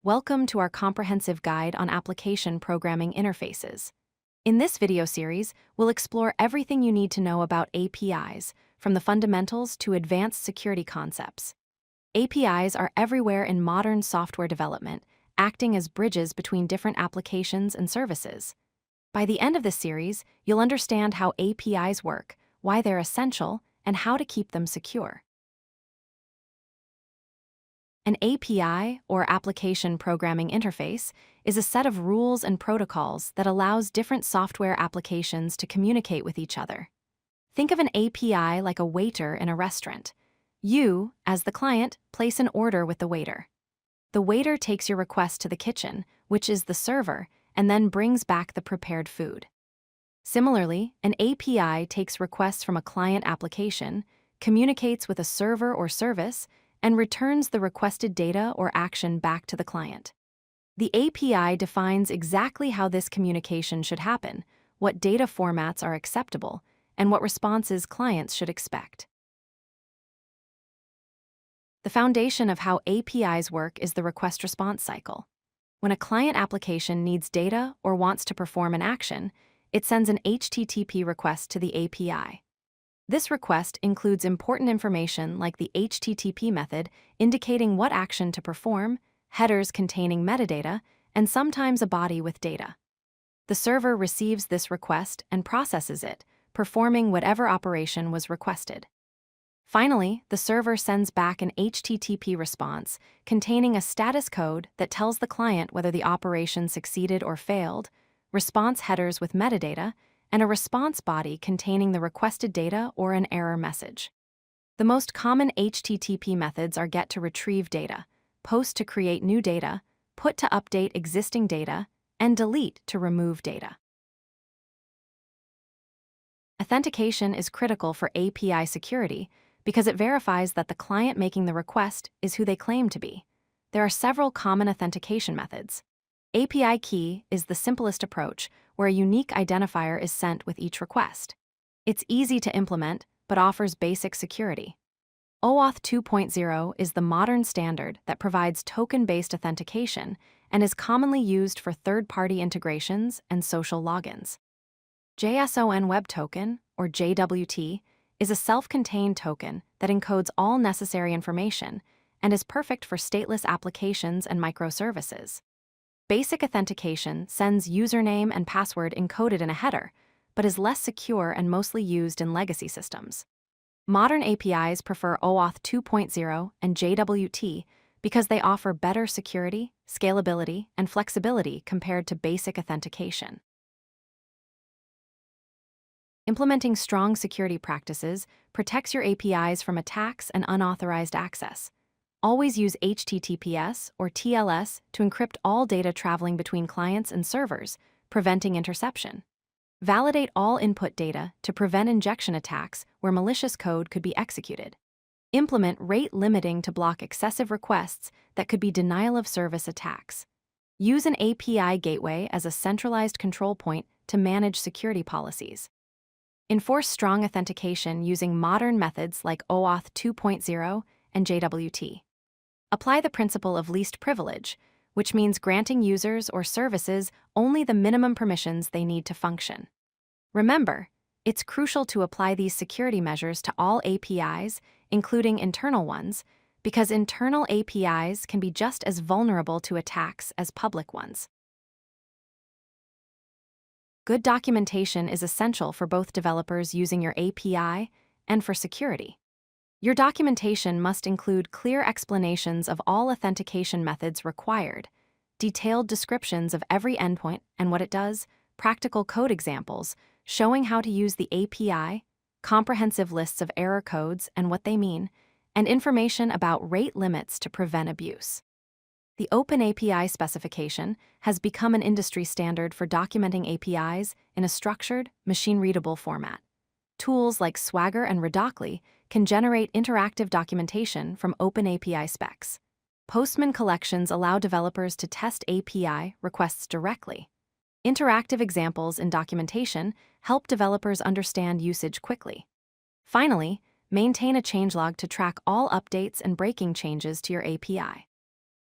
Welcome to our comprehensive guide on application programming interfaces. In this video series, we'll explore everything you need to know about APIs, from the fundamentals to advanced security concepts. APIs are everywhere in modern software development, acting as bridges between different applications and services. By the end of this series, you'll understand how APIs work, why they're essential, and how to keep them secure. An API, or Application Programming Interface, is a set of rules and protocols that allows different software applications to communicate with each other. Think of an API like a waiter in a restaurant. You, as the client, place an order with the waiter. The waiter takes your request to the kitchen, which is the server, and then brings back the prepared food. Similarly, an API takes requests from a client application, communicates with a server or service, and returns the requested data or action back to the client. The API defines exactly how this communication should happen, what data formats are acceptable, and what responses clients should expect. The foundation of how APIs work is the request-response cycle. When a client application needs data or wants to perform an action, it sends an HTTP request to the API. This request includes important information like the HTTP method indicating what action to perform, headers containing metadata, and sometimes a body with data. The server receives this request and processes it, performing whatever operation was requested. Finally, the server sends back an HTTP response containing a status code that tells the client whether the operation succeeded or failed, response headers with metadata, and a response body containing the requested data or an error message. The most common HTTP methods are GET to retrieve data, POST to create new data, PUT to update existing data, and DELETE to remove data. Authentication is critical for API security because it verifies that the client making the request is who they claim to be. There are several common authentication methods. API key is the simplest approach, where a unique identifier is sent with each request. It's easy to implement, but offers basic security. OAuth 2.0 is the modern standard that provides token-based authentication and is commonly used for third-party integrations and social logins. JSON Web Token, or JWT, is a self-contained token that encodes all necessary information and is perfect for stateless applications and microservices. Basic authentication sends username and password encoded in a header, but is less secure and mostly used in legacy systems. Modern APIs prefer OAuth 2.0 and JWT because they offer better security, scalability, and flexibility compared to basic authentication. Implementing strong security practices protects your APIs from attacks and unauthorized access. Always use HTTPS or TLS to encrypt all data traveling between clients and servers, preventing interception. Validate all input data to prevent injection attacks where malicious code could be executed. Implement rate limiting to block excessive requests that could be denial of service attacks. Use an API gateway as a centralized control point to manage security policies. Enforce strong authentication using modern methods like OAuth 2.0 and JWT. Apply the principle of least privilege, which means granting users or services only the minimum permissions they need to function. Remember, it's crucial to apply these security measures to all APIs, including internal ones, because internal APIs can be just as vulnerable to attacks as public ones. Good documentation is essential for both developers using your API and for security. Your documentation must include clear explanations of all authentication methods required, detailed descriptions of every endpoint and what it does, practical code examples showing how to use the API, comprehensive lists of error codes and what they mean, and information about rate limits to prevent abuse. The Open API specification has become an industry standard for documenting APIs in a structured, machine-readable format. Tools like Swagger and Redocly can generate interactive documentation from Open API specs. Postman collections allow developers to test API requests directly. Interactive examples in documentation help developers understand usage quickly. Finally, maintain a changelog to track all updates and breaking changes to your API.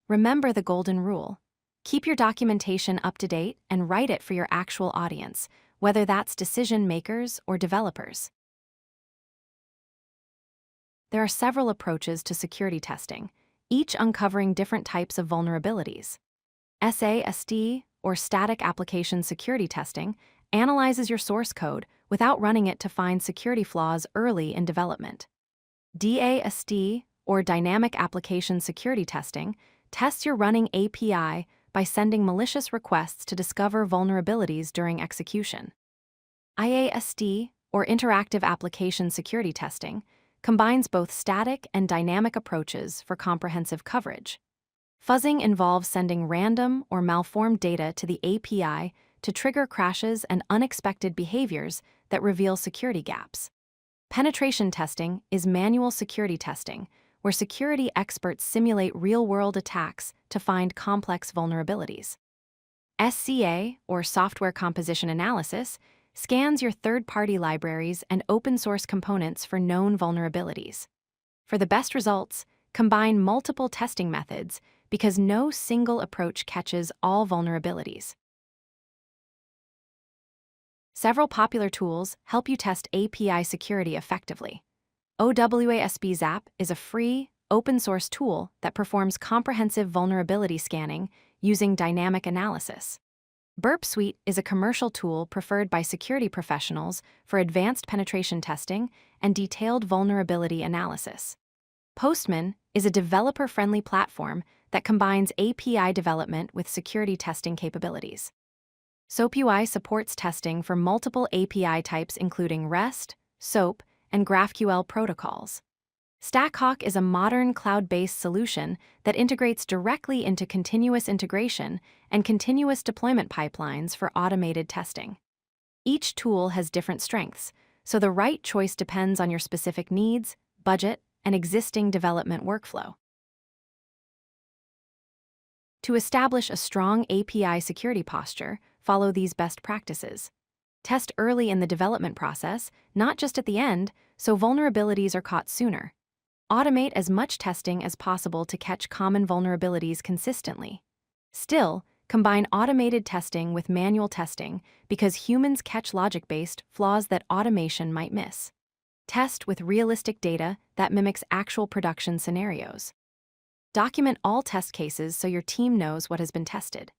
Remember the golden rule. Keep your documentation up to date and write it for your actual audience, whether that's decision makers or developers. There are several approaches to security testing, each uncovering different types of vulnerabilities. SAST, or Static Application Security Testing, analyzes your source code without running it to find security flaws early in development. DAST, or Dynamic Application Security Testing, tests your running API by sending malicious requests to discover vulnerabilities during execution. IAST, or Interactive Application Security Testing, combines both static and dynamic approaches for comprehensive coverage. Fuzzing involves sending random or malformed data to the API to trigger crashes and unexpected behaviors that reveal security gaps. Penetration testing is manual security testing, where security experts simulate real-world attacks to find complex vulnerabilities. SCA, or Software Composition Analysis, scans your third-party libraries and open-source components for known vulnerabilities. For the best results, combine multiple testing methods because no single approach catches all vulnerabilities. Several popular tools help you test API security effectively. OWASP Zap is a free, open-source tool that performs comprehensive vulnerability scanning using dynamic analysis. Burp Suite is a commercial tool preferred by security professionals for advanced penetration testing and detailed vulnerability analysis. Postman is a developer-friendly platform that combines API development with security testing capabilities. SoapUI supports testing for multiple API types including REST, SOAP, and GraphQL protocols. StackHawk is a modern cloud-based solution that integrates directly into continuous integration and continuous deployment pipelines for automated testing. Each tool has different strengths, so the right choice depends on your specific needs, budget, and existing development workflow. To establish a strong API security posture, follow these best practices. Test early in the development process, not just at the end, so vulnerabilities are caught sooner. Automate as much testing as possible to catch common vulnerabilities consistently. Still, combine automated testing with manual testing because humans catch logic-based flaws that automation might miss. Test with realistic data that mimics actual production scenarios. Document all test cases so your team knows what has been tested.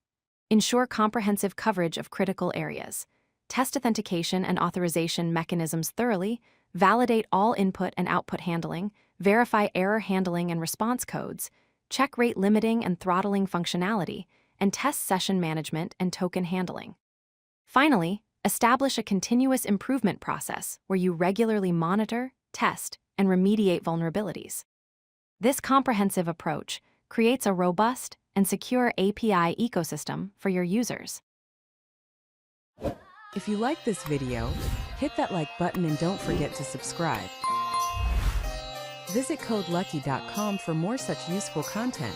Ensure comprehensive coverage of critical areas. Test authentication and authorization mechanisms thoroughly, validate all input and output handling, verify error handling and response codes, check rate limiting and throttling functionality, and test session management and token handling. Finally, establish a continuous improvement process where you regularly monitor, test, and remediate vulnerabilities. This comprehensive approach creates a robust and secure API ecosystem for your users. If you like this video, hit that like button and don't forget to subscribe. Visit codelucky.com for more such useful content.